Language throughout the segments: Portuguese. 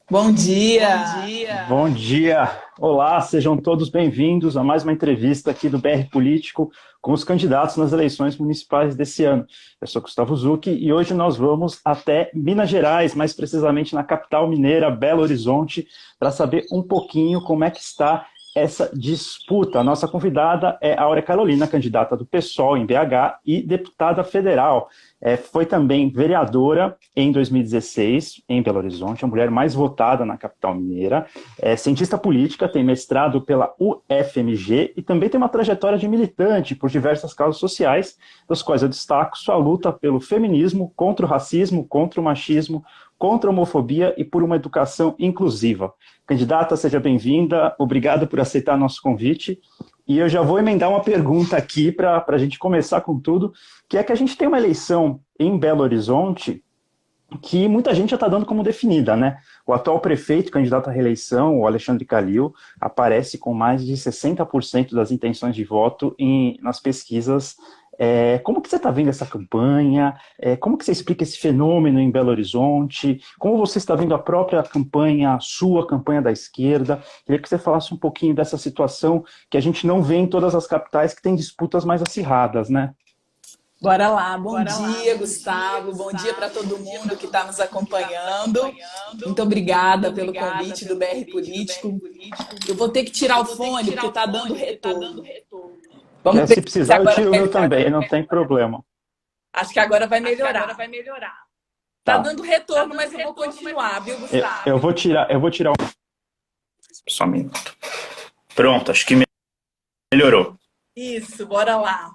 Bom Bom dia! dia! Bom dia! Olá, sejam todos bem-vindos a mais uma entrevista aqui do BR Político com os candidatos nas eleições municipais desse ano. Eu sou Gustavo Zucchi e hoje nós vamos até Minas Gerais, mais precisamente na capital mineira, Belo Horizonte, para saber um pouquinho como é que está essa disputa. A nossa convidada é Áurea Carolina, candidata do PSOL em BH e deputada federal. Foi também vereadora em 2016 em Belo Horizonte, a mulher mais votada na capital mineira. É cientista política, tem mestrado pela UFMG e também tem uma trajetória de militante por diversas causas sociais, das quais eu destaco sua luta pelo feminismo, contra o racismo, contra o machismo, contra a homofobia e por uma educação inclusiva. Candidata, seja bem-vinda, obrigado por aceitar nosso convite. E eu já vou emendar uma pergunta aqui para a gente começar com tudo, que é que a gente tem uma eleição em Belo Horizonte que muita gente já está dando como definida, né? O atual prefeito, candidato à reeleição, o Alexandre Calil, aparece com mais de 60% das intenções de voto nas pesquisas. Como que você está vendo essa campanha? Como que você explica esse fenômeno em Belo Horizonte? Como você está vendo a própria campanha, a sua campanha da esquerda? Queria que você falasse um pouquinho dessa situação que a gente não vê em todas as capitais que têm disputas mais acirradas, né? Bora lá, bom Bora lá, dia, bom dia, Gustavo, bom dia para Gustavo, todo bom dia para mundo que todo está nos mundo que está nos acompanhando. acompanhando. Muito Muito obrigada pelo obrigada convite do pelo BR convite do BR Político. Político. Eu vou ter que tirar Eu o vou ter que fone porque tirar o está dando fone porque está dando retorno. retorno. Vamos ver Se se precisar, eu agora tiro o vai meu melhorar. também, não tem problema. Acho que agora vai Acho que agora melhorar. vai melhorar. Tá Tá. dando Tá retorno, dando mas eu vou retorno, mas eu vou continuar, viu, continuar. Gustavo? Eu vou tirar um. Só um minuto. Pronto, acho que melhorou. Isso, bora lá.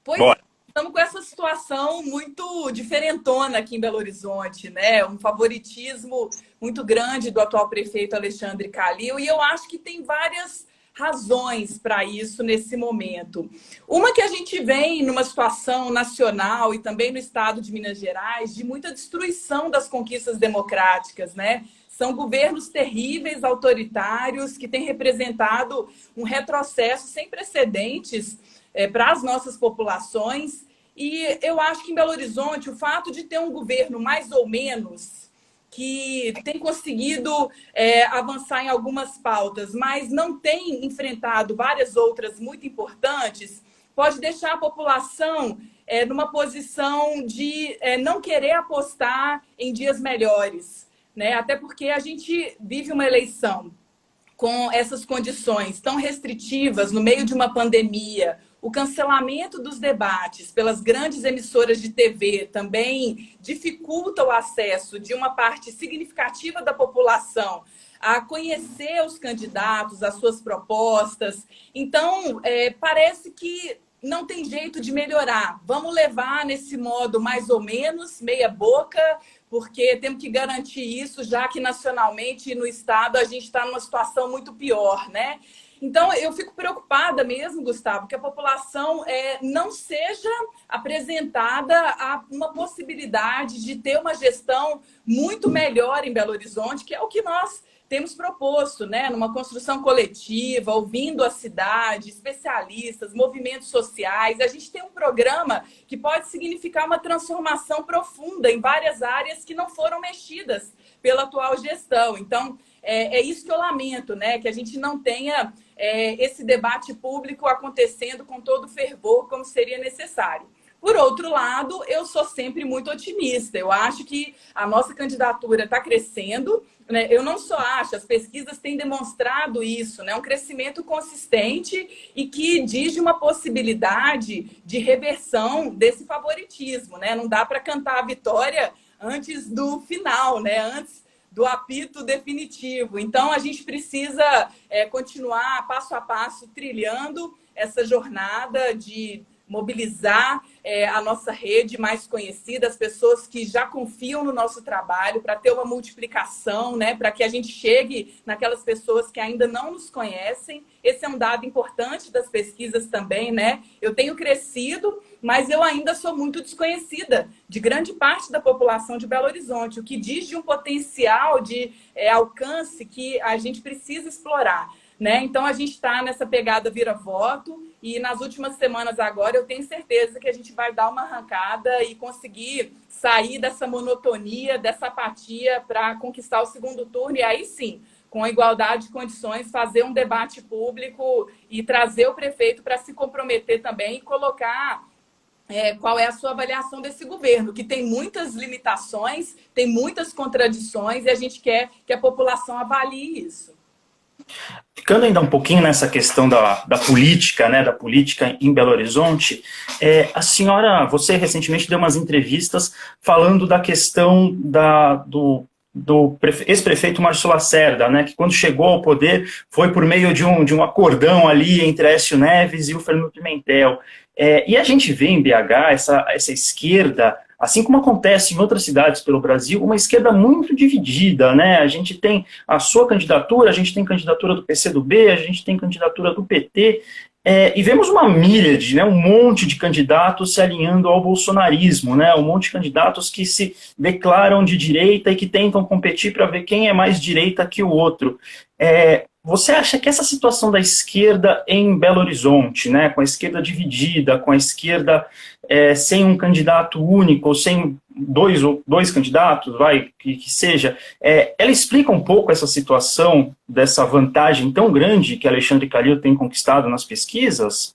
Pois é, Bora. estamos com essa situação muito diferentona aqui em Belo Horizonte, né? Um favoritismo muito grande do atual prefeito Alexandre Calil, e eu acho que tem várias razões para isso nesse momento. Uma que a gente vem numa situação nacional e também no estado de Minas Gerais de muita destruição das conquistas democráticas, né? São governos terríveis, autoritários, que têm representado um retrocesso sem precedentes para as nossas populações. E eu acho que em Belo Horizonte, o fato de ter um governo mais ou menos que tem conseguido avançar em algumas pautas, mas não tem enfrentado várias outras muito importantes, pode deixar a população numa posição de não querer apostar em dias melhores, né? Até porque a gente vive uma eleição com essas condições tão restritivas no meio de uma pandemia, o cancelamento dos debates pelas grandes emissoras de TV também dificulta o acesso de uma parte significativa da população a conhecer os candidatos, as suas propostas. Então, parece que não tem jeito de melhorar. Vamos levar nesse modo mais ou menos, meia boca, porque temos que garantir isso, já que nacionalmente e no estado a gente está numa situação muito pior, né? Então, eu fico preocupada mesmo, Gustavo, que a população não seja apresentada a uma possibilidade de ter uma gestão muito melhor em Belo Horizonte, que é o que nós temos proposto, né? Numa construção coletiva, ouvindo a cidade, especialistas, movimentos sociais. A gente tem um programa que pode significar uma transformação profunda em várias áreas que não foram mexidas pela atual gestão. Então, é isso que eu lamento, né? Que a gente não tenha esse debate público acontecendo com todo o fervor como seria necessário. Por outro lado, eu sou sempre muito otimista. Eu acho que a nossa candidatura está crescendo, né? Eu não só acho, as pesquisas têm demonstrado isso, né? Um crescimento consistente e que diz de uma possibilidade de reversão desse favoritismo, né? Não dá para cantar a vitória antes do final, né? Antes do apito definitivo. Então, a gente precisa continuar passo a passo trilhando essa jornada de mobilizar a nossa rede mais conhecida, as pessoas que já confiam no nosso trabalho, para ter uma multiplicação, né, para que a gente chegue naquelas pessoas que ainda não nos conhecem. Esse é um dado importante das pesquisas também, né? Eu tenho crescido, mas eu ainda sou muito desconhecida de grande parte da população de Belo Horizonte, o que diz de um potencial de alcance que a gente precisa explorar, né? Então, a gente está nessa pegada vira-voto. E nas últimas semanas agora eu tenho certeza que a gente vai dar uma arrancada e conseguir sair dessa monotonia, dessa apatia para conquistar o segundo turno. E aí sim, com a igualdade de condições, fazer um debate público e trazer o prefeito para se comprometer também e colocar qual é a sua avaliação desse governo, que tem muitas limitações, tem muitas contradições, e a gente quer que a população avalie isso. Ficando ainda um pouquinho nessa questão da política, né, da política em Belo Horizonte, você recentemente deu umas entrevistas falando da questão do ex-prefeito Márcio Lacerda, né, que quando chegou ao poder foi por meio de um acordão ali entre Aécio Neves e o Fernando Pimentel. E a gente vê em BH essa esquerda, assim como acontece em outras cidades pelo Brasil, uma esquerda muito dividida, né? A gente tem a sua candidatura, a gente tem candidatura do PCdoB, a gente tem candidatura do PT, e vemos uma míriade, né, um monte de candidatos se alinhando ao bolsonarismo, né, um monte de candidatos que se declaram de direita e que tentam competir para ver quem é mais direita que o outro. Você acha que essa situação da esquerda em Belo Horizonte, né, com a esquerda dividida, com a esquerda sem um candidato único, ou sem dois candidatos, que seja, ela explica um pouco essa situação dessa vantagem tão grande que Alexandre Calil tem conquistado nas pesquisas?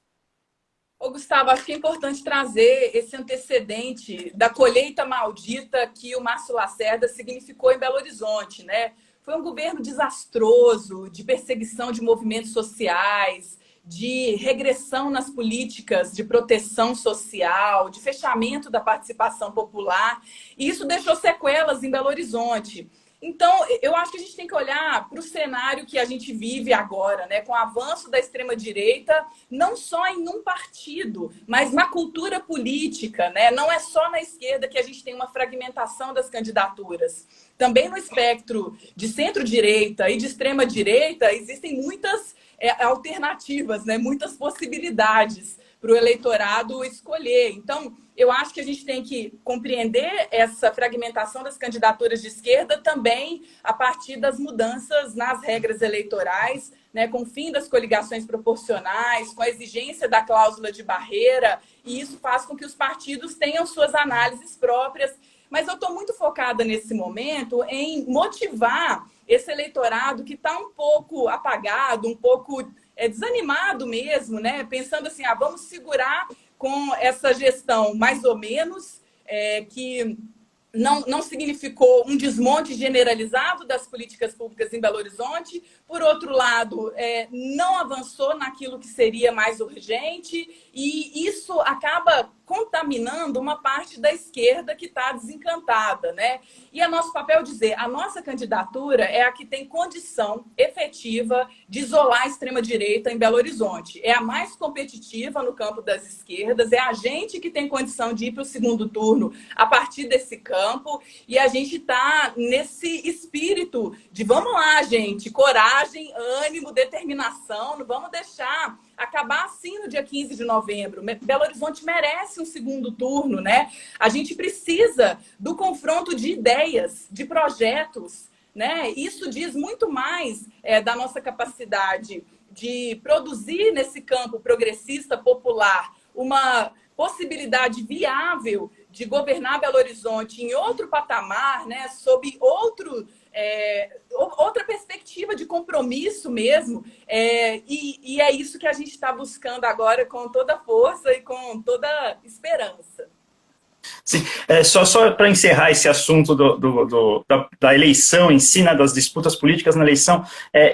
Ô, Gustavo, acho que é importante trazer esse antecedente da colheita maldita que o Márcio Lacerda significou em Belo Horizonte, né? Foi um governo desastroso, de perseguição de movimentos sociais, de regressão nas políticas de proteção social, de fechamento da participação popular. E isso deixou sequelas em Belo Horizonte. Então, eu acho que a gente tem que olhar para o cenário que a gente vive agora, né, com o avanço da extrema-direita, não só em um partido, mas na cultura política, né? Não é só na esquerda que a gente tem uma fragmentação das candidaturas. Também no espectro de centro-direita e de extrema-direita existem muitas alternativas, né? Muitas possibilidades para o eleitorado escolher. Então, eu acho que a gente tem que compreender essa fragmentação das candidaturas de esquerda também a partir das mudanças nas regras eleitorais, né, com o fim das coligações proporcionais, com a exigência da cláusula de barreira, e isso faz com que os partidos tenham suas análises próprias. Mas eu estou muito focada nesse momento em motivar esse eleitorado que está um pouco apagado, um pouco desanimado mesmo, né? Pensando assim, vamos segurar com essa gestão mais ou menos, que não significou um desmonte generalizado das políticas públicas em Belo Horizonte. Por outro lado, não avançou naquilo que seria mais urgente, e isso acaba contaminando uma parte da esquerda que está desencantada, né? E é nosso papel dizer, a nossa candidatura é a que tem condição efetiva de isolar a extrema-direita em Belo Horizonte. É a mais competitiva no campo das esquerdas, é a gente que tem condição de ir para o segundo turno a partir desse campo, e a gente está nesse espírito de vamos lá, gente, coragem, ânimo, determinação, não vamos deixar acabar assim no dia 15 de novembro. Belo Horizonte merece um segundo turno, né? A gente precisa do confronto de ideias, de projetos, né? Isso diz muito mais da nossa capacidade de produzir nesse campo progressista popular uma possibilidade viável de governar Belo Horizonte em outro patamar, né? Sob outra perspectiva de compromisso mesmo, e é isso que a gente está buscando agora com toda força e com toda esperança. Sim, só para encerrar esse assunto da eleição em si, né, das disputas políticas na eleição,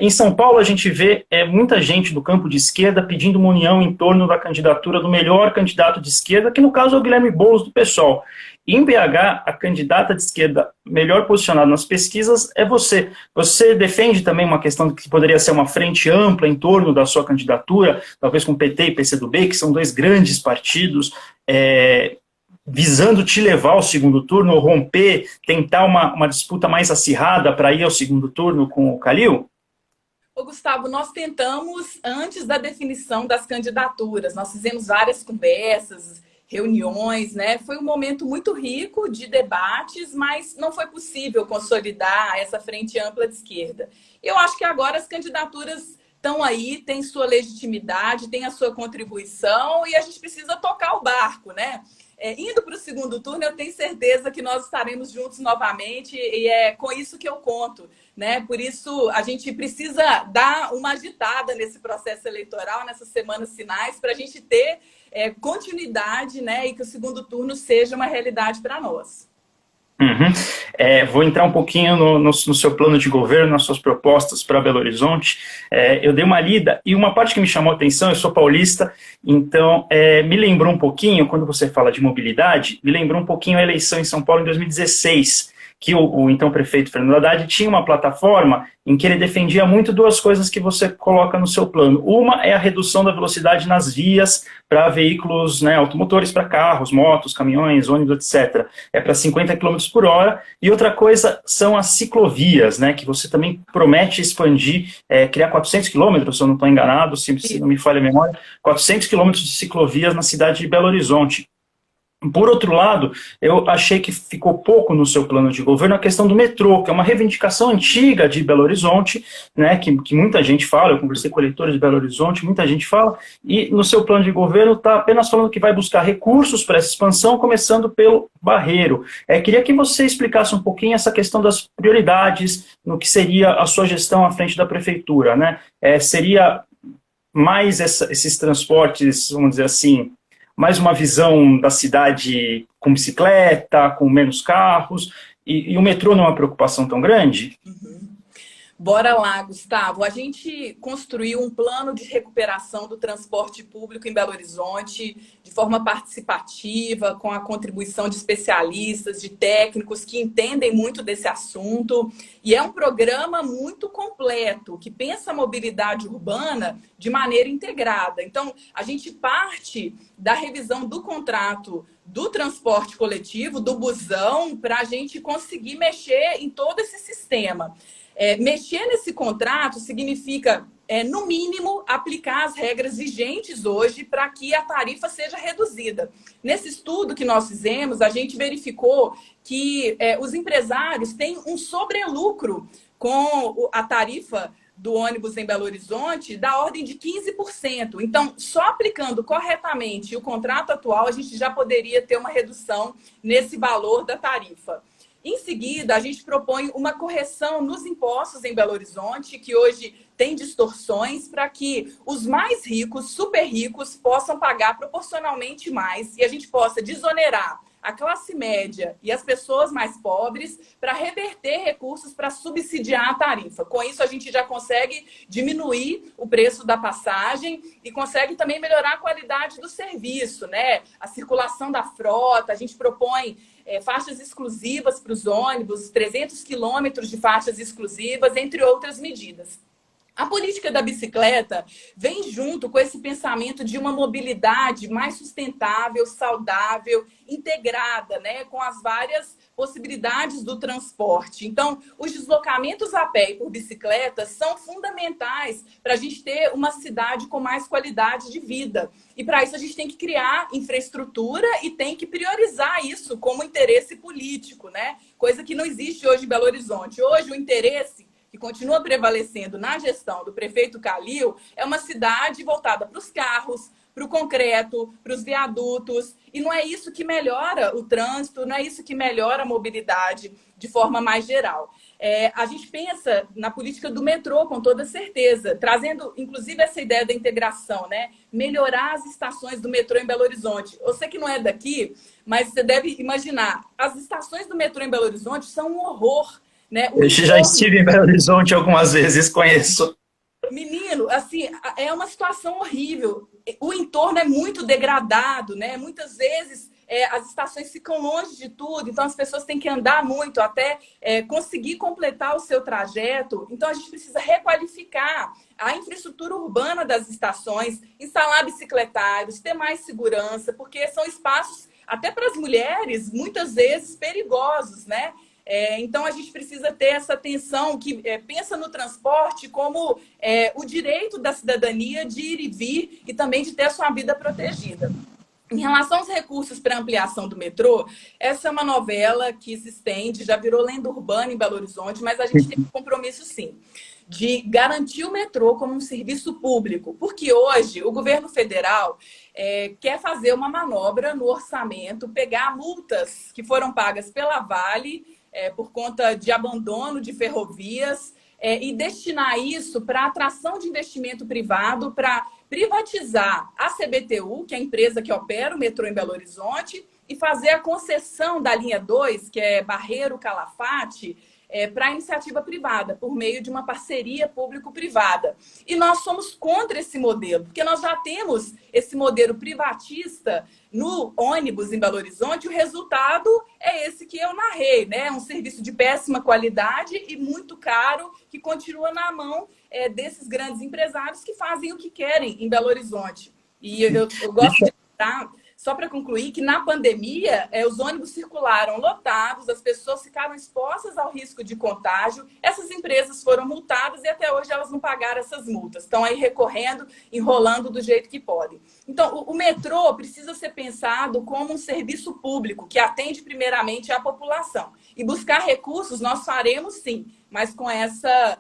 em São Paulo a gente vê muita gente do campo de esquerda pedindo uma união em torno da candidatura do melhor candidato de esquerda, que no caso é o Guilherme Boulos do PSOL. Em BH, a candidata de esquerda melhor posicionada nas pesquisas é você. Você defende também uma questão que poderia ser uma frente ampla em torno da sua candidatura, talvez com PT e PCdoB, que são dois grandes partidos, visando te levar ao segundo turno, ou romper, tentar uma disputa mais acirrada para ir ao segundo turno com o Calil? Ô, Gustavo, nós tentamos antes da definição das candidaturas, nós fizemos várias conversas, reuniões, né? Foi um momento muito rico de debates, mas não foi possível consolidar essa frente ampla de esquerda. Eu acho que agora as candidaturas estão aí, têm sua legitimidade, têm a sua contribuição e a gente precisa tocar o barco, né? Indo para o segundo turno, eu tenho certeza que nós estaremos juntos novamente e é com isso que eu conto, né? Por isso, a gente precisa dar uma agitada nesse processo eleitoral, nessas semanas finais, para a gente ter continuidade, né? E que o segundo turno seja uma realidade para nós. Uhum. Vou entrar um pouquinho no seu plano de governo, nas suas propostas para Belo Horizonte. Eu dei uma lida e uma parte que me chamou a atenção, eu sou paulista, então me lembrou um pouquinho, quando você fala de mobilidade, me lembrou um pouquinho a eleição em São Paulo em 2016, que o então prefeito Fernando Haddad tinha uma plataforma em que ele defendia muito duas coisas que você coloca no seu plano. Uma é a redução da velocidade nas vias para veículos, né, automotores, para carros, motos, caminhões, ônibus, etc. É para 50 km por hora. E outra coisa são as ciclovias, né, que você também promete expandir, criar 400 quilômetros, se eu não estou enganado, se não me falha a memória, 400 quilômetros de ciclovias na cidade de Belo Horizonte. Por outro lado, eu achei que ficou pouco no seu plano de governo a questão do metrô, que é uma reivindicação antiga de Belo Horizonte, né, que muita gente fala, eu conversei com eleitores de Belo Horizonte, muita gente fala, e no seu plano de governo está apenas falando que vai buscar recursos para essa expansão, começando pelo Barreiro. Queria que você explicasse um pouquinho essa questão das prioridades, no que seria a sua gestão à frente da prefeitura, né? Seria mais esses transportes, vamos dizer assim, mais uma visão da cidade com bicicleta, com menos carros, e o metrô não é uma preocupação tão grande? Bora lá, Gustavo. A gente construiu um plano de recuperação do transporte público em Belo Horizonte de forma participativa, com a contribuição de especialistas, de técnicos que entendem muito desse assunto. E é um programa muito completo, que pensa a mobilidade urbana de maneira integrada. Então, a gente parte da revisão do contrato do transporte coletivo, do busão, para a gente conseguir mexer em todo esse sistema. Mexer nesse contrato significa, no mínimo, aplicar as regras vigentes hoje para que a tarifa seja reduzida. Nesse estudo que nós fizemos, a gente verificou que os empresários têm um sobrelucro com a tarifa do ônibus em Belo Horizonte da ordem de 15%. Então, só aplicando corretamente o contrato atual, a gente já poderia ter uma redução nesse valor da tarifa. Em seguida, a gente propõe uma correção nos impostos em Belo Horizonte, que hoje tem distorções, para que os mais ricos, super ricos, possam pagar proporcionalmente mais e a gente possa desonerar a classe média e as pessoas mais pobres para reverter recursos para subsidiar a tarifa. Com isso, a gente já consegue diminuir o preço da passagem e consegue também melhorar a qualidade do serviço, né? A circulação da frota, a gente propõe faixas exclusivas para os ônibus, 300 quilômetros de faixas exclusivas, entre outras medidas. A política da bicicleta vem junto com esse pensamento de uma mobilidade mais sustentável, saudável, integrada, né, com as várias possibilidades do transporte. Então, os deslocamentos a pé e por bicicleta são fundamentais para a gente ter uma cidade com mais qualidade de vida. E para isso a gente tem que criar infraestrutura e tem que priorizar isso como interesse político, né? Coisa que não existe hoje em Belo Horizonte. Hoje o interesse que continua prevalecendo na gestão do prefeito Calil é uma cidade voltada para os carros, para o concreto, para os viadutos. E não é isso que melhora o trânsito, não é isso que melhora a mobilidade de forma mais geral. A gente pensa na política do metrô, com toda certeza, trazendo, inclusive, essa ideia da integração, né? Melhorar as estações do metrô em Belo Horizonte. Você que não é daqui, mas você deve imaginar, as estações do metrô em Belo Horizonte são um horror, né? Eu já estive em Belo Horizonte algumas vezes, conheço. Menino, assim, é uma situação horrível. O entorno é muito degradado, né? Muitas vezes as estações ficam longe de tudo, então as pessoas têm que andar muito até conseguir completar o seu trajeto. Então a gente precisa requalificar a infraestrutura urbana das estações, instalar bicicletários, ter mais segurança, porque são espaços, até para as mulheres, muitas vezes perigosos, né? Então, a gente precisa ter essa atenção que pensa no transporte como o direito da cidadania de ir e vir e também de ter a sua vida protegida. Em relação aos recursos para ampliação do metrô, essa é uma novela que se estende, já virou lenda urbana em Belo Horizonte, mas a gente tem um compromisso sim. de garantir o metrô como um serviço público, porque hoje o governo federal quer fazer uma manobra no orçamento, pegar multas que foram pagas pela Vale por conta de abandono de ferrovias e destinar isso para atração de investimento privado, para privatizar a CBTU, que é a empresa que opera o metrô em Belo Horizonte, e fazer a concessão da linha 2, que é Barreiro-Calafate, para a iniciativa privada, por meio de uma parceria público-privada. E nós somos contra esse modelo, porque nós já temos esse modelo privatista no ônibus em Belo Horizonte, e o resultado é esse que eu narrei, né? Um serviço de péssima qualidade e muito caro, que continua na mão desses grandes empresários que fazem o que querem em Belo Horizonte. E eu gosto de citar, só para concluir, que na pandemia os ônibus circularam lotados, as pessoas ficaram expostas ao risco de contágio, essas empresas foram multadas e até hoje elas não pagaram essas multas. Estão aí recorrendo, enrolando do jeito que podem. Então, o metrô precisa ser pensado como um serviço público que atende primeiramente a população. E buscar recursos nós faremos sim, mas com essa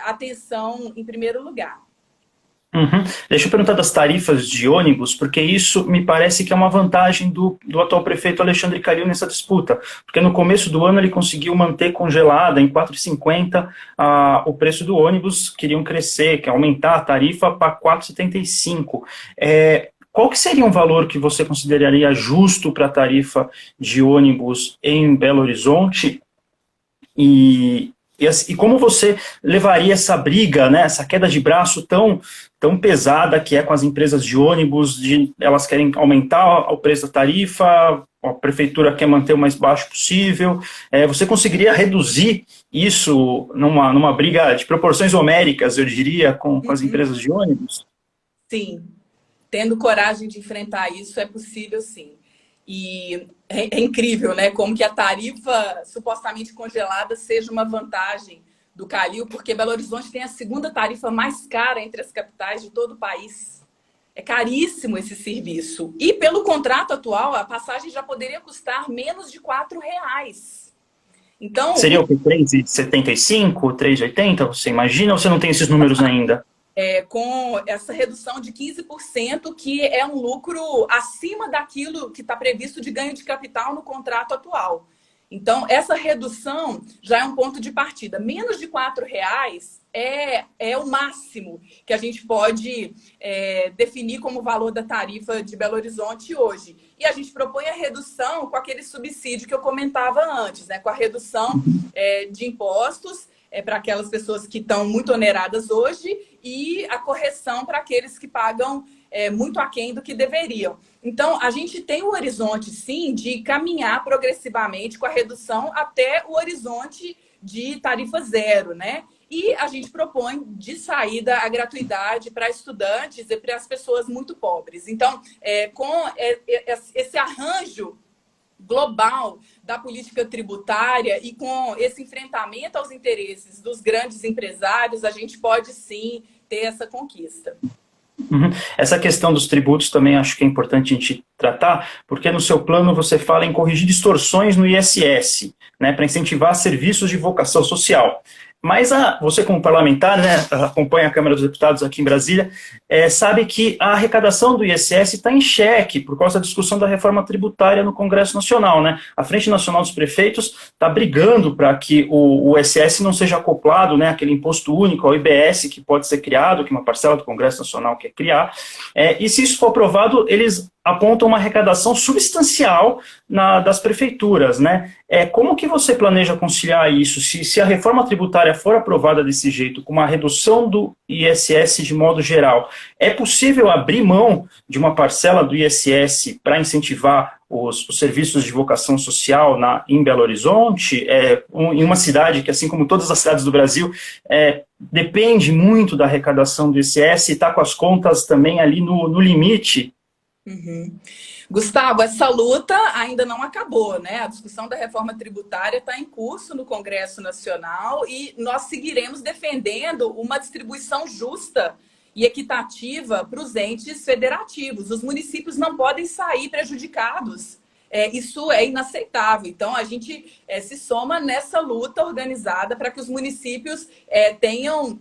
atenção em primeiro lugar. Uhum. Deixa eu perguntar das tarifas de ônibus, porque isso me parece que é uma vantagem do atual prefeito Alexandre Calil nessa disputa, porque no começo do ano ele conseguiu manter congelada em R$ 4,50 o preço do ônibus, queriam crescer, quer aumentar a tarifa para R$ 4,75. Qual que seria um valor que você consideraria justo para a tarifa de ônibus em Belo Horizonte? E como você levaria essa briga, né, essa queda de braço tão pesada que é com as empresas de ônibus, elas querem aumentar o preço da tarifa, a prefeitura quer manter o mais baixo possível. Você conseguiria reduzir isso numa briga de proporções homéricas, eu diria, com as empresas de ônibus? Sim, tendo coragem de enfrentar isso é possível, sim. E é incrível, né? Como que a tarifa supostamente congelada seja uma vantagem do Calil, porque Belo Horizonte tem a segunda tarifa mais cara entre as capitais de todo o país. É caríssimo esse serviço. E pelo contrato atual, a passagem já poderia custar menos de R$ 4,00. Então, seria o que? R$ 3,75, R$ 3,80? Você imagina ou você não tem esses números ainda? Com essa redução de 15%, que é um lucro acima daquilo que está previsto de ganho de capital no contrato atual. Então, essa redução já é um ponto de partida. Menos de R$ 4,00 é o máximo que a gente pode definir como valor da tarifa de Belo Horizonte hoje. E a gente propõe a redução com aquele subsídio que eu comentava antes, né? Com a redução de impostos para aquelas pessoas que estão muito oneradas hoje e a correção para aqueles que pagam muito aquém do que deveriam. Então, a gente tem o horizonte, sim, de caminhar progressivamente com a redução até o horizonte de tarifa zero, né? E a gente propõe de saída a gratuidade para estudantes e para as pessoas muito pobres. Então, com esse arranjo global da política tributária e com esse enfrentamento aos interesses dos grandes empresários, a gente pode sim ter essa conquista. Uhum. Essa questão dos tributos também acho que é importante a gente tratar, porque no seu plano você fala em corrigir distorções no ISS, né, para incentivar serviços de vocação social. Mas você, como parlamentar, né, acompanha a Câmara dos Deputados aqui em Brasília, sabe que a arrecadação do ISS está em xeque por causa da discussão da reforma tributária no Congresso Nacional, né? A Frente Nacional dos Prefeitos está brigando para que o ISS não seja acoplado, né, aquele imposto único ao IBS que pode ser criado, que uma parcela do Congresso Nacional quer criar. E se isso for aprovado, eles apontam uma arrecadação substancial das prefeituras, né? Como que você planeja conciliar isso? Se a reforma tributária for aprovada desse jeito, com uma redução do ISS de modo geral, é possível abrir mão de uma parcela do ISS para incentivar os serviços de vocação social em Belo Horizonte, em uma cidade que, assim como todas as cidades do Brasil, depende muito da arrecadação do ISS e está com as contas também ali no limite? Uhum. Gustavo, essa luta ainda não acabou, né? A discussão da reforma tributária está em curso no Congresso Nacional e nós seguiremos defendendo uma distribuição justa e equitativa para os entes federativos. Os municípios não podem sair prejudicados isso é inaceitável. Então, a gente se soma nessa luta organizada para que os municípios tenham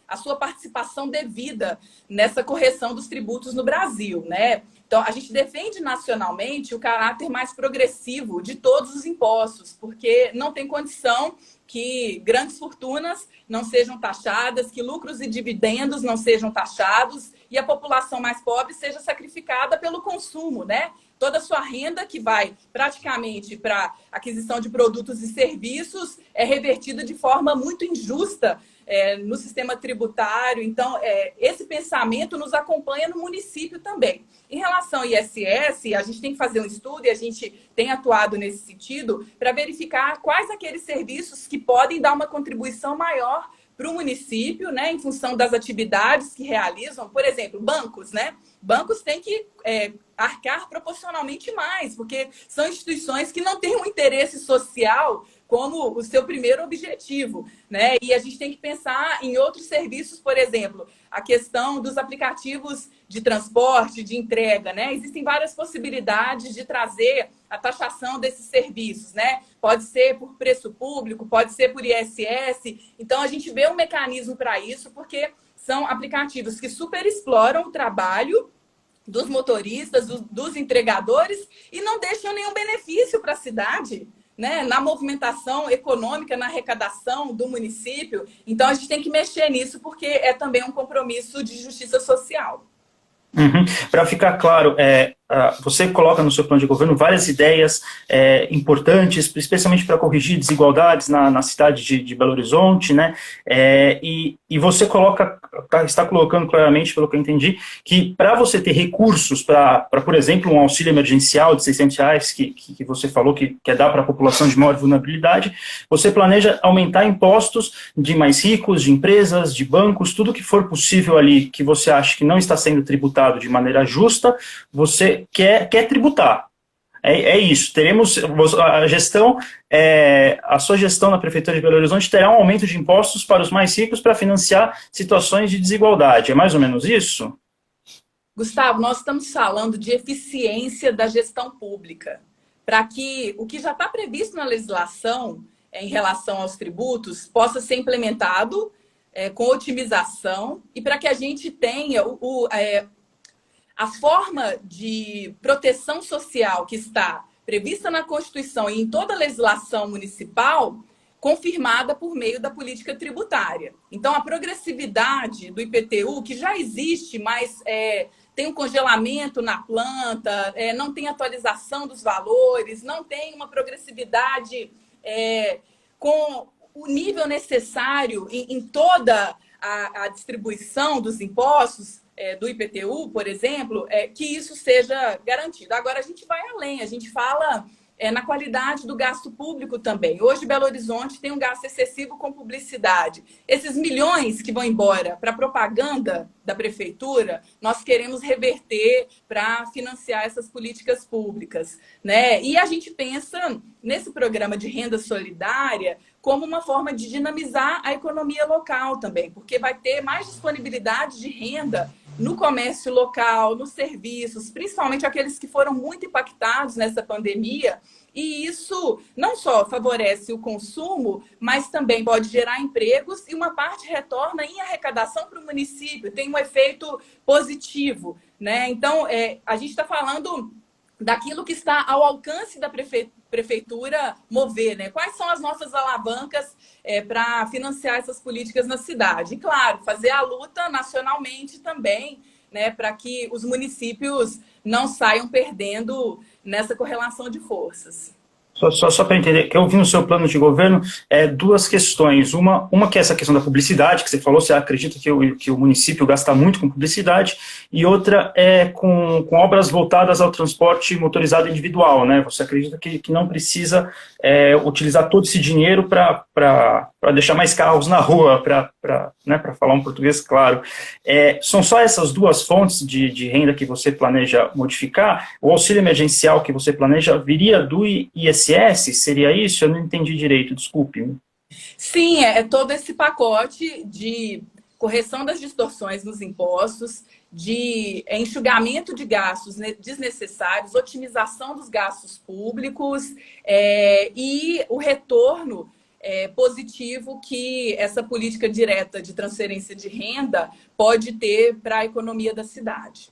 a sua participação devida nessa correção dos tributos no Brasil, né? Então, a gente defende nacionalmente o caráter mais progressivo de todos os impostos, porque não tem condição que grandes fortunas não sejam taxadas, que lucros e dividendos não sejam taxados e a população mais pobre seja sacrificada pelo consumo, né? Toda a sua renda que vai praticamente para aquisição de produtos e serviços é revertida de forma muito injusta no sistema tributário. Então, esse pensamento nos acompanha no município também. Em relação ao ISS, a gente tem que fazer um estudo e a gente tem atuado nesse sentido para verificar quais aqueles serviços que podem dar uma contribuição maior para o município, né, em função das atividades que realizam. Por exemplo, bancos, né? Bancos têm que arcar proporcionalmente mais, porque são instituições que não têm um interesse social como o seu primeiro objetivo, né? E a gente tem que pensar em outros serviços, por exemplo, a questão dos aplicativos de transporte, de entrega, né? Existem várias possibilidades de trazer a taxação desses serviços, né? Pode ser por preço público, pode ser por ISS. Então, a gente vê um mecanismo para isso, porque são aplicativos que superexploram o trabalho dos motoristas, dos entregadores e não deixam nenhum benefício para a cidade, né? Na movimentação econômica, na arrecadação do município. Então, a gente tem que mexer nisso, porque é também um compromisso de justiça social. Uhum. Para ficar claro, você coloca no seu plano de governo várias ideias importantes, especialmente para corrigir desigualdades na cidade de Belo Horizonte, né? E você está colocando claramente, pelo que eu entendi, que para você ter recursos para, por exemplo, um auxílio emergencial de R$ 600 que você falou que quer dar para a população de maior vulnerabilidade, você planeja aumentar impostos de mais ricos, de empresas, de bancos, tudo que for possível ali que você acha que não está sendo tributado de maneira justa, você quer tributar. É isso. Teremos a gestão, a sua gestão na Prefeitura de Belo Horizonte terá um aumento de impostos para os mais ricos para financiar situações de desigualdade. É mais ou menos isso? Gustavo, nós estamos falando de eficiência da gestão pública, para que o que já está previsto na legislação em relação aos tributos possa ser implementado com otimização e para que a gente tenha a forma de proteção social que está prevista na Constituição e em toda a legislação municipal, confirmada por meio da política tributária. Então, a progressividade do IPTU, que já existe, mas tem um congelamento na planta, não tem atualização dos valores, não tem uma progressividade com o nível necessário em toda a distribuição dos impostos, do IPTU, por exemplo, que isso seja garantido. Agora, a gente vai além, a gente fala na qualidade do gasto público também. Hoje, Belo Horizonte tem um gasto excessivo com publicidade. Esses milhões que vão embora para a propaganda da prefeitura, nós queremos reverter para financiar essas políticas públicas, né? E a gente pensa nesse programa de renda solidária como uma forma de dinamizar a economia local também, porque vai ter mais disponibilidade de renda no comércio local, nos serviços, principalmente aqueles que foram muito impactados nessa pandemia. E isso não só favorece o consumo, mas também pode gerar empregos e uma parte retorna em arrecadação para o município, tem um efeito positivo, né? Então, a gente está falando daquilo que está ao alcance da prefeitura mover, né? Quais são as nossas alavancas para financiar essas políticas na cidade? E, claro, fazer a luta nacionalmente também, né? Para que os municípios não saiam perdendo nessa correlação de forças. Só para entender, que eu vi no seu plano de governo duas questões. Uma que é essa questão da publicidade, que você falou, você acredita que o município gasta muito com publicidade, e outra é com obras voltadas ao transporte motorizado individual, né? Você acredita que não precisa utilizar todo esse dinheiro para deixar mais carros na rua, né, para falar um português claro. São só essas duas fontes de renda que você planeja modificar? O auxílio emergencial que você planeja viria do ISS? Seria isso? Eu não entendi direito, desculpe. Sim, é todo esse pacote de correção das distorções nos impostos, de enxugamento de gastos desnecessários, otimização dos gastos públicos e o retorno positivo que essa política direta de transferência de renda pode ter para a economia da cidade.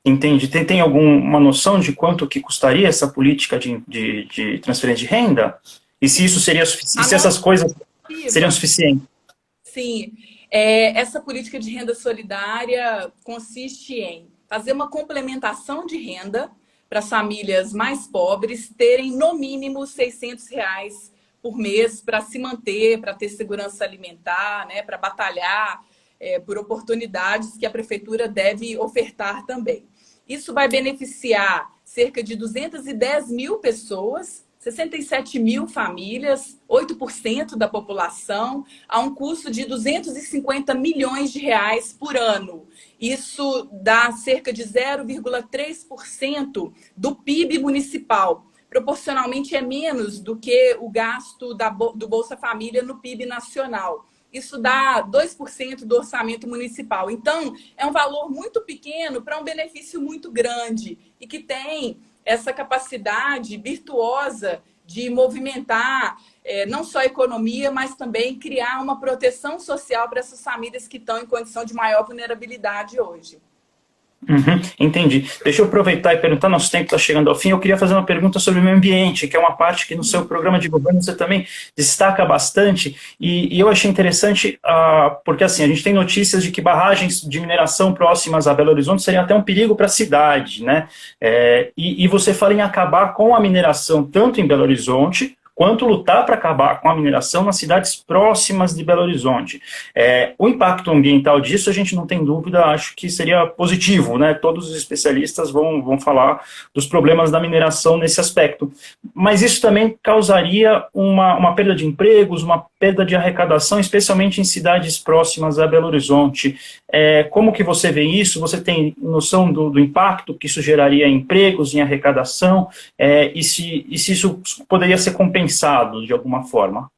Entendi. Tem alguma noção de quanto que custaria essa política de transferência de renda? E se isso seria suficiente? Se essas coisas seriam suficientes? Sim. Essa política de renda solidária consiste em fazer uma complementação de renda para as famílias mais pobres terem no mínimo R$ 600 por mês para se manter, para ter segurança alimentar, né, para batalhar por oportunidades que a prefeitura deve ofertar também. Isso vai beneficiar cerca de 210 mil pessoas, 67 mil famílias, 8% da população, a um custo de R$ 250 milhões por ano. Isso dá cerca de 0,3% do PIB municipal. Proporcionalmente é menos do que o gasto do Bolsa Família no PIB nacional. Isso dá 2% do orçamento municipal. Então, é um valor muito pequeno para um benefício muito grande e que tem essa capacidade virtuosa de movimentar não só a economia, mas também criar uma proteção social para essas famílias que estão em condição de maior vulnerabilidade hoje. Entendi. Deixa eu aproveitar e perguntar, nosso tempo está chegando ao fim, eu queria fazer uma pergunta sobre o meio ambiente, que é uma parte que no seu programa de governo você também destaca bastante, e eu achei interessante, porque assim, a gente tem notícias de que barragens de mineração próximas a Belo Horizonte seriam até um perigo para a cidade, né? E você fala em acabar com a mineração tanto em Belo Horizonte, quanto lutar para acabar com a mineração nas cidades próximas de Belo Horizonte. O impacto ambiental disso, a gente não tem dúvida, acho que seria positivo, né? Todos os especialistas vão falar dos problemas da mineração nesse aspecto. Mas isso também causaria uma perda de empregos, uma perda de arrecadação, especialmente em cidades próximas a Belo Horizonte. Como que você vê isso? Você tem noção do impacto que isso geraria em empregos, em arrecadação? E se isso poderia ser compensado de alguma forma?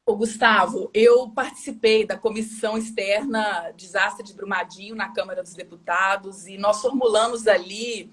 Gustavo, eu participei da Comissão Externa Desastre de Brumadinho na Câmara dos Deputados e nós formulamos ali,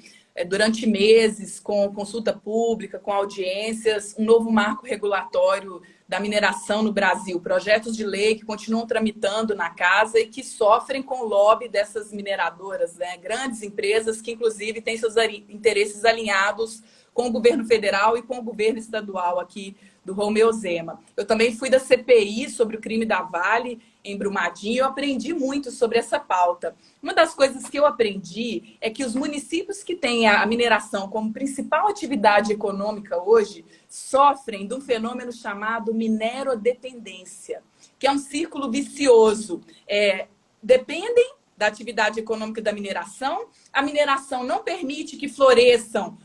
durante meses, com consulta pública, com audiências, um novo marco regulatório da mineração no Brasil, projetos de lei que continuam tramitando na casa e que sofrem com o lobby dessas mineradoras, né? Grandes empresas que, inclusive, têm seus interesses alinhados com o governo federal e com o governo estadual aqui do Romeu Zema. Eu também fui da CPI sobre o crime da Vale em Brumadinho e eu aprendi muito sobre essa pauta. Uma das coisas que eu aprendi é que os municípios que têm a mineração como principal atividade econômica hoje sofrem de um fenômeno chamado minerodependência, que é um círculo vicioso. Dependem da atividade econômica da mineração, a mineração não permite que floresçam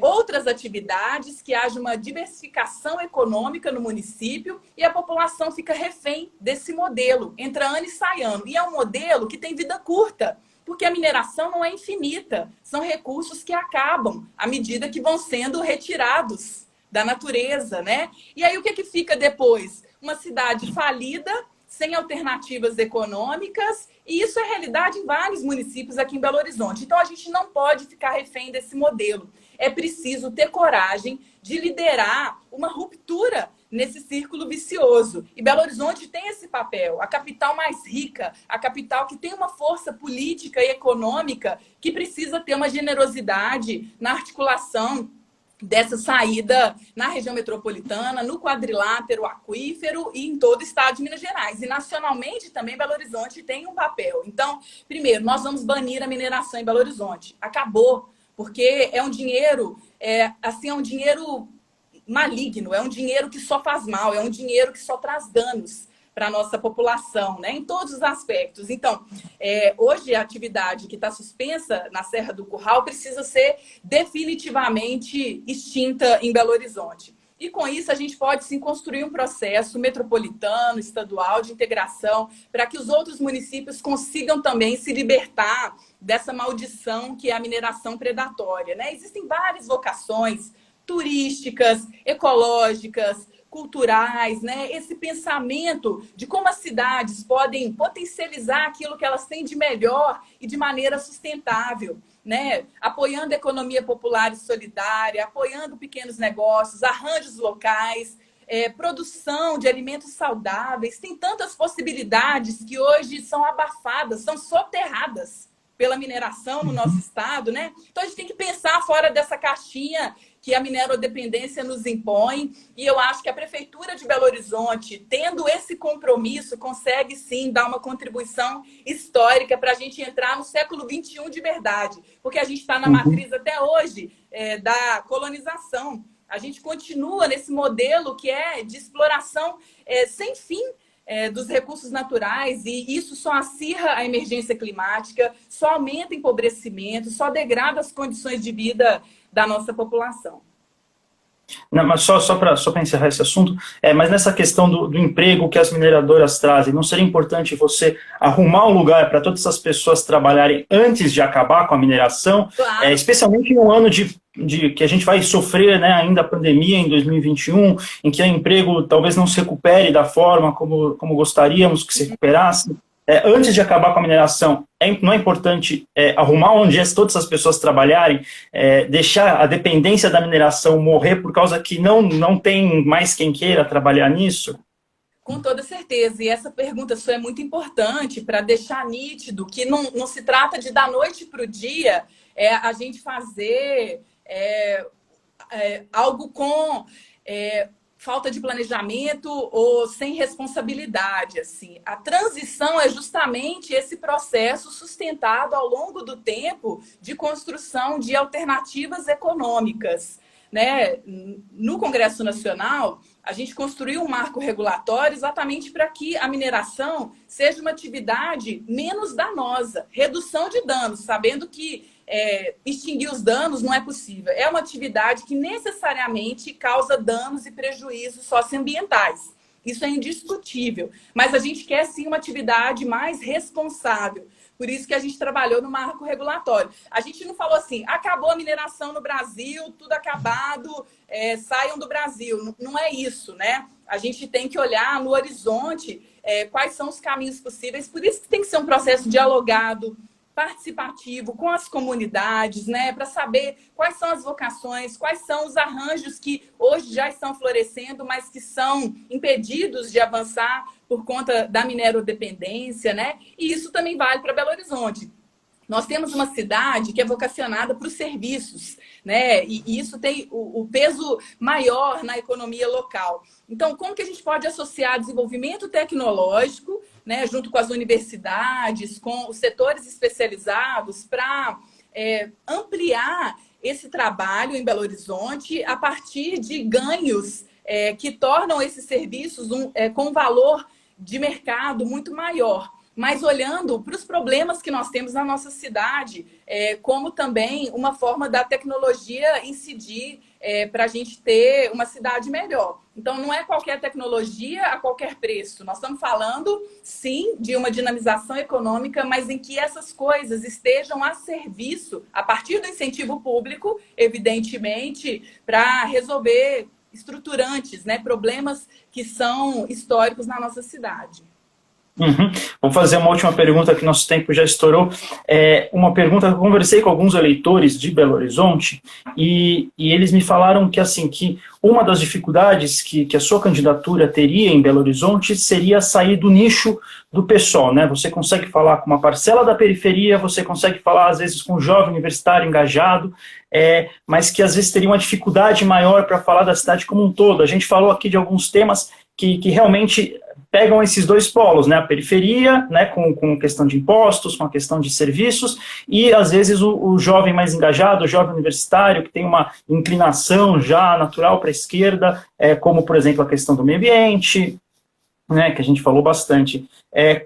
outras atividades, que haja uma diversificação econômica no município e a população fica refém desse modelo, entra ano e sai ano. E é um modelo que tem vida curta, porque a mineração não é infinita, são recursos que acabam à medida que vão sendo retirados da natureza, né? E aí o que fica depois? Uma cidade falida, sem alternativas econômicas, e isso é realidade em vários municípios aqui em Belo Horizonte. Então a gente não pode ficar refém desse modelo. É preciso ter coragem de liderar uma ruptura nesse círculo vicioso. E Belo Horizonte tem esse papel, a capital mais rica, a capital que tem uma força política e econômica que precisa ter uma generosidade na articulação dessa saída na região metropolitana, no quadrilátero aquífero e em todo o estado de Minas Gerais. E nacionalmente também Belo Horizonte tem um papel. Então, primeiro, nós vamos banir a mineração em Belo Horizonte. Acabou. Porque é um dinheiro, é um dinheiro maligno, é um dinheiro que só faz mal, é um dinheiro que só traz danos para a nossa população, né? Em todos os aspectos. Então, hoje a atividade que está suspensa na Serra do Curral precisa ser definitivamente extinta em Belo Horizonte. E com isso a gente pode sim construir um processo metropolitano, estadual, de integração, para que os outros municípios consigam também se libertar dessa maldição que é a mineração predatória, né? Existem várias vocações turísticas, ecológicas, culturais, né? Esse pensamento de como as cidades podem potencializar aquilo que elas têm de melhor e de maneira sustentável, né? Apoiando a economia popular e solidária, apoiando pequenos negócios, arranjos locais, produção de alimentos saudáveis. Tem tantas possibilidades que hoje são abafadas, são soterradas pela mineração no nosso estado, né? Então a gente tem que pensar fora dessa caixinha que a minerodependência nos impõe, e eu acho que a Prefeitura de Belo Horizonte, tendo esse compromisso, consegue sim dar uma contribuição histórica para a gente entrar no século XXI de verdade, porque a gente está na matriz até hoje da colonização. A gente continua nesse modelo que é de exploração sem fim dos recursos naturais, e isso só acirra a emergência climática, só aumenta o empobrecimento, só degrada as condições de vida da nossa população. Não, mas só para encerrar esse assunto, mas nessa questão do emprego que as mineradoras trazem, não seria importante você arrumar um lugar para todas essas pessoas trabalharem antes de acabar com a mineração, Claro. Especialmente em um ano de que a gente vai sofrer, né, ainda a pandemia em 2021, em que o emprego talvez não se recupere da forma como gostaríamos que se recuperasse. Antes de acabar com a mineração, não é importante arrumar onde todas as pessoas trabalharem, deixar a dependência da mineração morrer por causa que não tem mais quem queira trabalhar nisso? Com toda certeza. E essa pergunta sua é muito importante para deixar nítido que não se trata de da noite para o dia a gente fazer algo com falta de planejamento ou sem responsabilidade. Assim. A transição é justamente esse processo sustentado ao longo do tempo de construção de alternativas econômicas. Né? No Congresso Nacional, a gente construiu um marco regulatório exatamente para que a mineração seja uma atividade menos danosa, redução de danos, sabendo que extinguir os danos não é possível. É uma atividade que necessariamente causa danos e prejuízos socioambientais. Isso é indiscutível. Mas a gente quer, sim, uma atividade mais responsável. Por isso que a gente trabalhou no marco regulatório. A gente não falou assim, acabou a mineração no Brasil, tudo acabado, saiam do Brasil. Não é isso, né? A gente tem que olhar no horizonte quais são os caminhos possíveis. Por isso que tem que ser um processo dialogado, participativo com as comunidades, né, para saber quais são as vocações, quais são os arranjos que hoje já estão florescendo, mas que são impedidos de avançar por conta da minerodependência, né? E isso também vale para Belo Horizonte. Nós temos uma cidade que é vocacionada para os serviços, né? E isso tem o peso maior na economia local. Então, como que a gente pode associar desenvolvimento tecnológico, né, junto com as universidades, com os setores especializados, para ampliar esse trabalho em Belo Horizonte a partir de ganhos que tornam esses serviços com valor de mercado muito maior, mas olhando para os problemas que nós temos na nossa cidade, como também uma forma da tecnologia incidir para a gente ter uma cidade melhor. Então, não é qualquer tecnologia a qualquer preço. Nós estamos falando, sim, de uma dinamização econômica, mas em que essas coisas estejam a serviço, a partir do incentivo público, evidentemente, para resolver estruturantes, né, problemas que são históricos na nossa cidade. Vou fazer uma última pergunta, que nosso tempo já estourou. Uma pergunta que eu conversei com alguns eleitores de Belo Horizonte e eles me falaram que, assim, que uma das dificuldades que a sua candidatura teria em Belo Horizonte seria sair do nicho do PSOL, né? Você consegue falar com uma parcela da periferia, você consegue falar, às vezes, com um jovem universitário engajado, mas que, às vezes, teria uma dificuldade maior para falar da cidade como um todo. A gente falou aqui de alguns temas que realmente pegam esses dois polos, né, a periferia, né, com questão de impostos, com a questão de serviços, e às vezes o jovem mais engajado, o jovem universitário, que tem uma inclinação já natural para a esquerda, como, por exemplo, a questão do meio ambiente, né, que a gente falou bastante.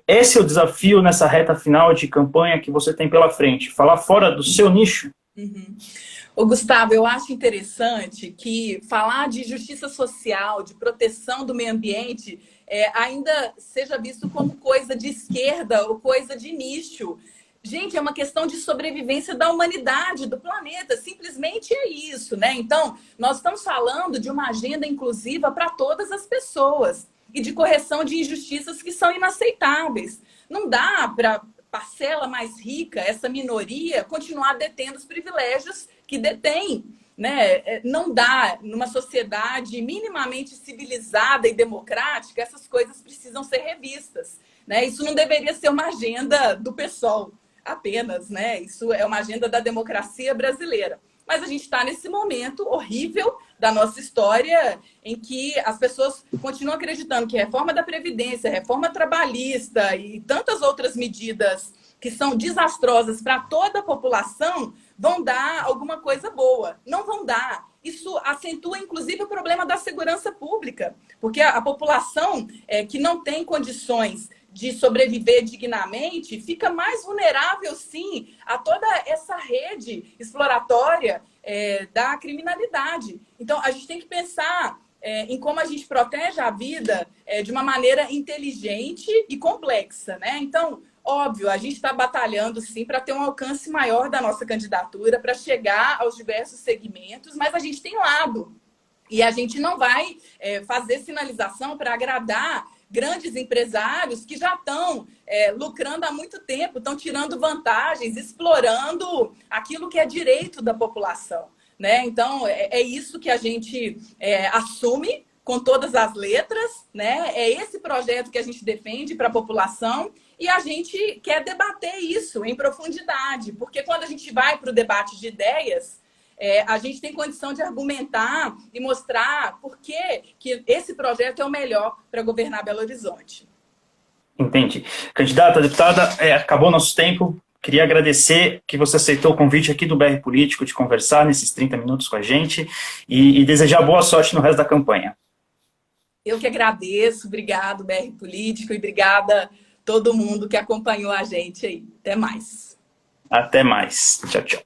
Esse é o desafio nessa reta final de campanha que você tem pela frente, falar fora do seu nicho. Ô, Gustavo, eu acho interessante que falar de justiça social, de proteção do meio ambiente, ainda seja visto como coisa de esquerda ou coisa de nicho. Gente, é uma questão de sobrevivência da humanidade, do planeta. Simplesmente é isso, né? Então, nós estamos falando de uma agenda inclusiva para todas as pessoas e de correção de injustiças que são inaceitáveis. Não dá para parcela mais rica, essa minoria, continuar detendo os privilégios que detém, né? Não dá, numa sociedade minimamente civilizada e democrática, essas coisas precisam ser revistas, né? Isso não deveria ser uma agenda do PSOL apenas, né? Isso é uma agenda da democracia brasileira. Mas a gente está nesse momento horrível da nossa história em que as pessoas continuam acreditando que reforma da Previdência, reforma trabalhista e tantas outras medidas que são desastrosas para toda a população vão dar alguma coisa boa. Não vão dar. Isso acentua, inclusive, o problema da segurança pública, porque a população que não tem condições de sobreviver dignamente, fica mais vulnerável, sim, a toda essa rede exploratória da criminalidade. Então, a gente tem que pensar em como a gente protege a vida de uma maneira inteligente e complexa, né? Então, óbvio, a gente está batalhando, sim, para ter um alcance maior da nossa candidatura, para chegar aos diversos segmentos, mas a gente tem lado. E a gente não vai fazer sinalização para agradar grandes empresários que já estão lucrando há muito tempo, estão tirando vantagens, explorando aquilo que é direito da população, né? Então, é isso que a gente assume com todas as letras, né? É esse projeto que a gente defende para a população e a gente quer debater isso em profundidade, porque quando a gente vai para o debate de ideias, a gente tem condição de argumentar e mostrar por que esse projeto é o melhor para governar Belo Horizonte. Entendi. Candidata, deputada, acabou nosso tempo. Queria agradecer que você aceitou o convite aqui do BR Político de conversar nesses 30 minutos com a gente e desejar boa sorte no resto da campanha. Eu que agradeço. Obrigado, BR Político, e obrigada a todo mundo que acompanhou a gente aí. Até mais. Até mais. Tchau, tchau.